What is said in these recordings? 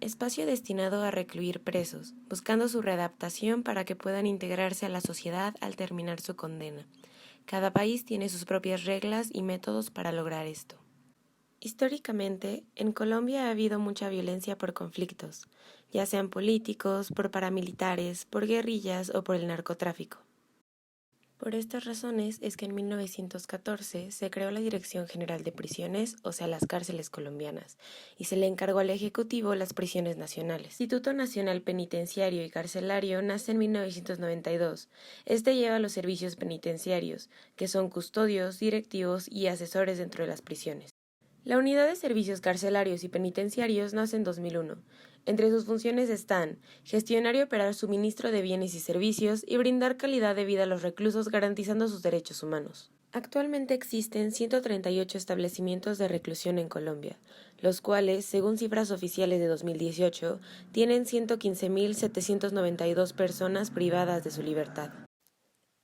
Espacio destinado a recluir presos, buscando su readaptación para que puedan integrarse a la sociedad al terminar su condena. Cada país tiene sus propias reglas y métodos para lograr esto. Históricamente, en Colombia ha habido mucha violencia por conflictos, ya sean políticos, por paramilitares, por guerrillas o por el narcotráfico. Por estas razones es que en 1914 se creó la Dirección General de Prisiones, o sea, las cárceles colombianas, y se le encargó al Ejecutivo las prisiones nacionales. El Instituto Nacional Penitenciario y Carcelario nace en 1992. Este lleva los servicios penitenciarios, que son custodios, directivos y asesores dentro de las prisiones. La Unidad de Servicios Carcelarios y Penitenciarios nace en 2001. Entre sus funciones están gestionar y operar suministro de bienes y servicios y brindar calidad de vida a los reclusos garantizando sus derechos humanos. Actualmente existen 138 establecimientos de reclusión en Colombia, los cuales, según cifras oficiales de 2018, tienen 115.792 personas privadas de su libertad.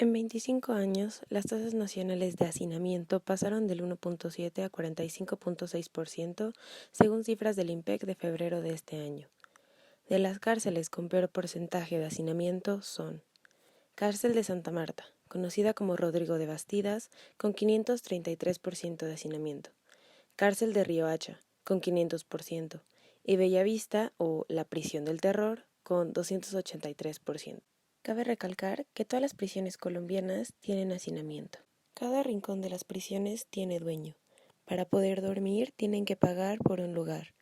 En 25 años, las tasas nacionales de hacinamiento pasaron del 1.7 a 45.6%, según cifras del INPEC de febrero de este año. De las cárceles con peor porcentaje de hacinamiento son: Cárcel de Santa Marta, conocida como Rodrigo de Bastidas, con 533% de hacinamiento; Cárcel de Riohacha, con 500%, y Bellavista, o la Prisión del Terror, con 283%. Cabe recalcar que todas las prisiones colombianas tienen hacinamiento. Cada rincón de las prisiones tiene dueño. Para poder dormir tienen que pagar por un lugar.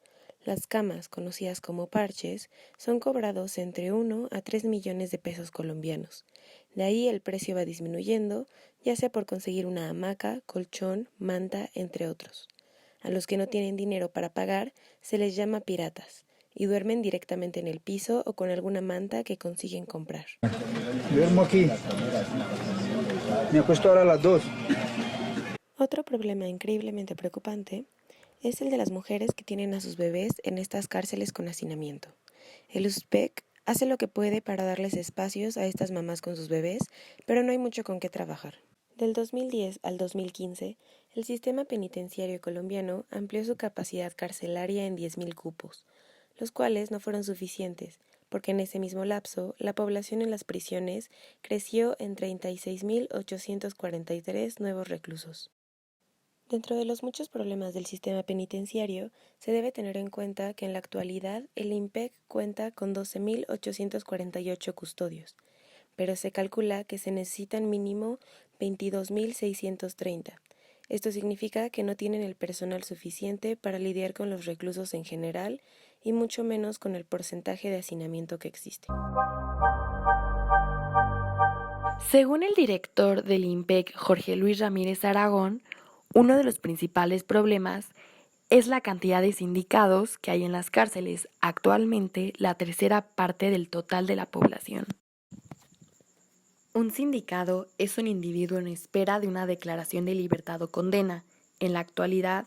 Las camas, conocidas como parches, son cobrados entre 1 a 3 millones de pesos colombianos. De ahí el precio va disminuyendo, ya sea por conseguir una hamaca, colchón, manta, entre otros. A los que no tienen dinero para pagar se les llama piratas y duermen directamente en el piso o con alguna manta que consiguen comprar. Duermo aquí. Me acuesto ahora a las 2. Otro problema increíblemente preocupante es el de las mujeres que tienen a sus bebés en estas cárceles con hacinamiento. El USPEC hace lo que puede para darles espacios a estas mamás con sus bebés, pero no hay mucho con qué trabajar. Del 2010 al 2015, el sistema penitenciario colombiano amplió su capacidad carcelaria en 10.000 cupos, los cuales no fueron suficientes, porque en ese mismo lapso la población en las prisiones creció en 36.843 nuevos reclusos. Dentro de los muchos problemas del sistema penitenciario, se debe tener en cuenta que en la actualidad el INPEC cuenta con 12.848 custodios, pero se calcula que se necesitan mínimo 22.630. Esto significa que no tienen el personal suficiente para lidiar con los reclusos en general y mucho menos con el porcentaje de hacinamiento que existe. Según el director del INPEC, Jorge Luis Ramírez Aragón, uno de los principales problemas es la cantidad de sindicados que hay en las cárceles, actualmente la tercera parte del total de la población. Un sindicado es un individuo en espera de una declaración de libertad o condena. En la actualidad,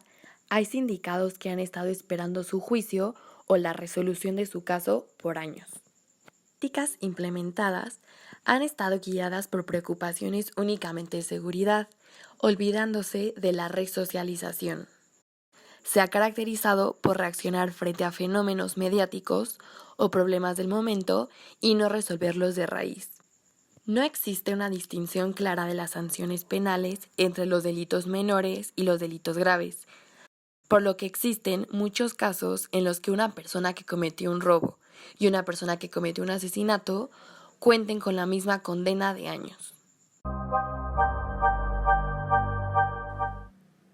hay sindicados que han estado esperando su juicio o la resolución de su caso por años. Políticas implementadas han estado guiadas por preocupaciones únicamente de seguridad, olvidándose de la resocialización. Se ha caracterizado por reaccionar frente a fenómenos mediáticos o problemas del momento y no resolverlos de raíz. No existe una distinción clara de las sanciones penales entre los delitos menores y los delitos graves, por lo que existen muchos casos en los que una persona que cometió un robo y una persona que cometió un asesinato cuenten con la misma condena de años.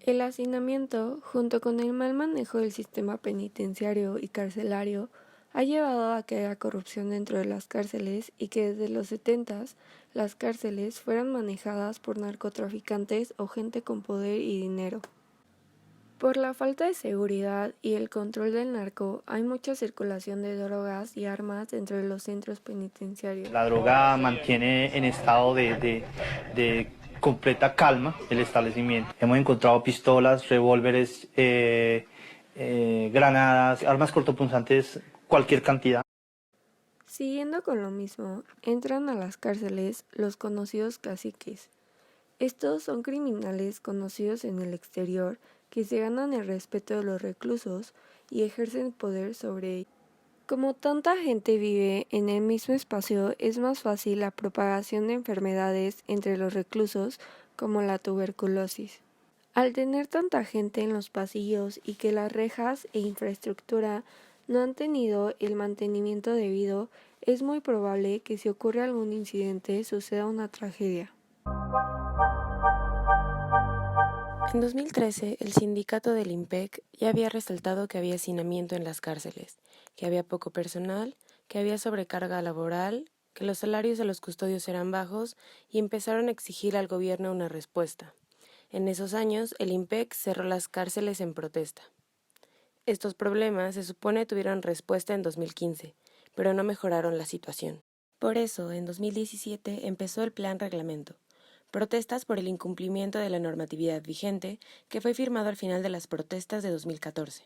El hacinamiento, junto con el mal manejo del sistema penitenciario y carcelario, ha llevado a que haya corrupción dentro de las cárceles y que desde los 70s las cárceles fueran manejadas por narcotraficantes o gente con poder y dinero. Por la falta de seguridad y el control del narco, hay mucha circulación de drogas y armas dentro de los centros penitenciarios. La droga mantiene en estado de completa calma el establecimiento. Hemos encontrado pistolas, revólveres, granadas, armas cortopunzantes, cualquier cantidad. Siguiendo con lo mismo, entran a las cárceles los conocidos caciques. Estos son criminales conocidos en el exterior que se ganan el respeto de los reclusos y ejercen poder sobre ellos. Como tanta gente vive en el mismo espacio, es más fácil la propagación de enfermedades entre los reclusos como la tuberculosis. Al tener tanta gente en los pasillos y que las rejas e infraestructura no han tenido el mantenimiento debido, es muy probable que si ocurre algún incidente suceda una tragedia. En 2013, el sindicato del IMPEC ya había resaltado que había hacinamiento en las cárceles, que había poco personal, que había sobrecarga laboral, que los salarios de los custodios eran bajos y empezaron a exigir al gobierno una respuesta. En esos años, el IMPEC cerró las cárceles en protesta. Estos problemas se supone tuvieron respuesta en 2015, pero no mejoraron la situación. Por eso, en 2017 empezó el Plan Reglamento, protestas por el incumplimiento de la normatividad vigente que fue firmado al final de las protestas de 2014.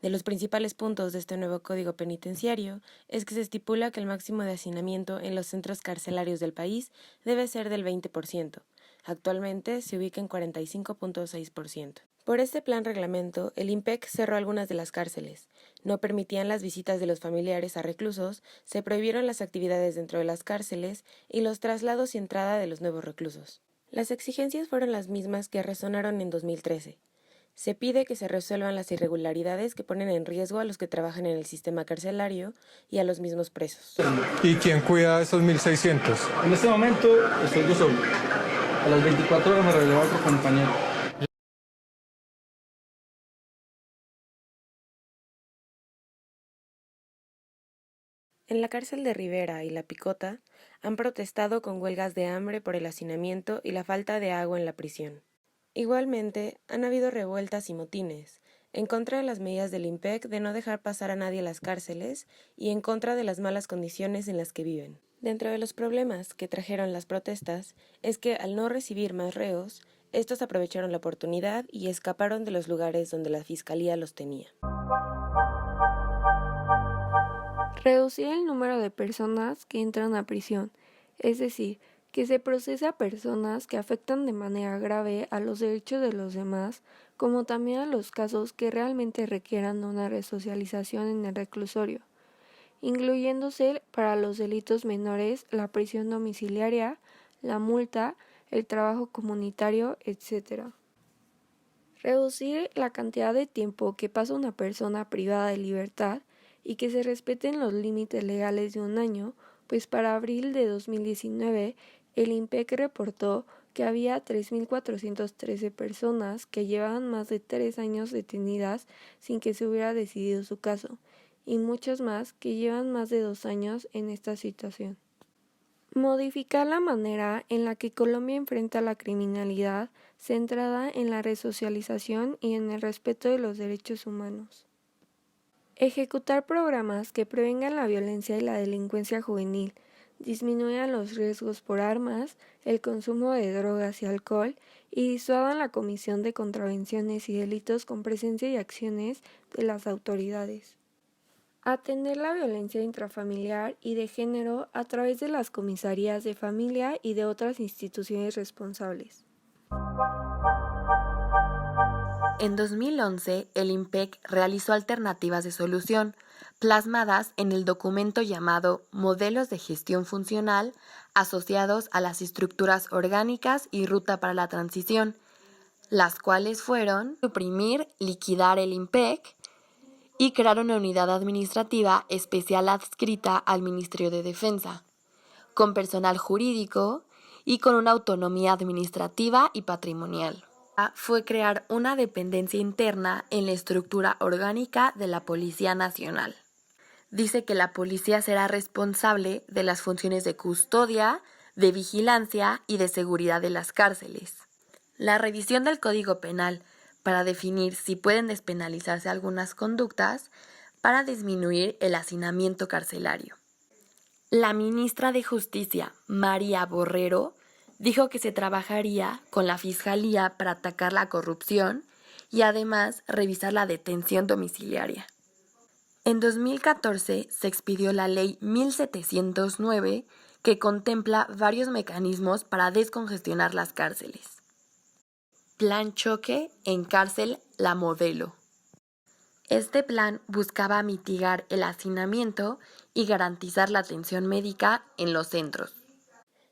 De los principales puntos de este nuevo Código Penitenciario es que se estipula que el máximo de hacinamiento en los centros carcelarios del país debe ser del 20%. Actualmente se ubica en 45.6%. Por este plan reglamento, el IMPEC cerró algunas de las cárceles, no permitían las visitas de los familiares a reclusos, se prohibieron las actividades dentro de las cárceles y los traslados y entrada de los nuevos reclusos. Las exigencias fueron las mismas que resonaron en 2013. Se pide que se resuelvan las irregularidades que ponen en riesgo a los que trabajan en el sistema carcelario y a los mismos presos. ¿Y quién cuida esos 1.600? En este momento estoy yo solo. A las 24 horas me releva otro compañero. En la cárcel de Rivera y La Picota han protestado con huelgas de hambre por el hacinamiento y la falta de agua en la prisión. Igualmente, han habido revueltas y motines, en contra de las medidas del IMPEC de no dejar pasar a nadie a las cárceles y en contra de las malas condiciones en las que viven. Dentro de los problemas que trajeron las protestas es que al no recibir más reos, estos aprovecharon la oportunidad y escaparon de los lugares donde la fiscalía los tenía. Reducir el número de personas que entran a prisión, es decir, que se procese a personas que afectan de manera grave a los derechos de los demás, como también a los casos que realmente requieran una resocialización en el reclusorio, incluyéndose para los delitos menores la prisión domiciliaria, la multa, el trabajo comunitario, etc. Reducir la cantidad de tiempo que pasa una persona privada de libertad y que se respeten los límites legales de un año, pues para abril de 2019 el IMPEC reportó que había 3.413 personas que llevaban más de 3 años detenidas sin que se hubiera decidido su caso, y muchas más que llevan más de 2 años en esta situación. Modificar la manera en la que Colombia enfrenta la criminalidad centrada en la resocialización y en el respeto de los derechos humanos. Ejecutar programas que prevengan la violencia y la delincuencia juvenil, disminuyan los riesgos por armas, el consumo de drogas y alcohol y disuadan la comisión de contravenciones y delitos con presencia y acciones de las autoridades. Atender la violencia intrafamiliar y de género a través de las comisarías de familia y de otras instituciones responsables. En 2011, el IMPEC realizó alternativas de solución, plasmadas en el documento llamado Modelos de Gestión Funcional asociados a las estructuras orgánicas y Ruta para la Transición, las cuales fueron suprimir, liquidar el IMPEC y crear una unidad administrativa especial adscrita al Ministerio de Defensa, con personal jurídico y con una autonomía administrativa y patrimonial. Fue crear una dependencia interna en la estructura orgánica de la Policía Nacional. Dice que la policía será responsable de las funciones de custodia, de vigilancia y de seguridad de las cárceles. La revisión del Código Penal para definir si pueden despenalizarse algunas conductas para disminuir el hacinamiento carcelario. La ministra de Justicia, María Borrero, dijo que se trabajaría con la Fiscalía para atacar la corrupción y además revisar la detención domiciliaria. En 2014 se expidió la Ley 1709, que contempla varios mecanismos para descongestionar las cárceles. Plan Choque en Cárcel La Modelo. Este plan buscaba mitigar el hacinamiento y garantizar la atención médica en los centros.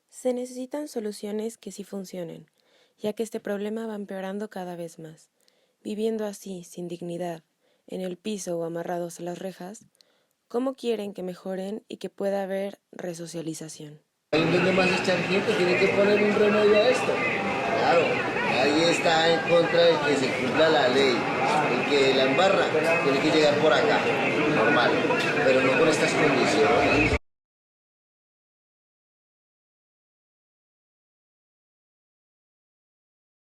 Se necesitan soluciones que sí funcionen, ya que este problema va empeorando cada vez más. Viviendo así, sin dignidad, en el piso o amarrados a las rejas, ¿cómo quieren que mejoren y que pueda haber resocialización? ¿En dónde más echar gente? Tiene que poner un remedio a esto. Claro, nadie está en contra de que se cumpla la ley. El que la embarra tiene que llegar por acá, normal, pero no con estas condiciones.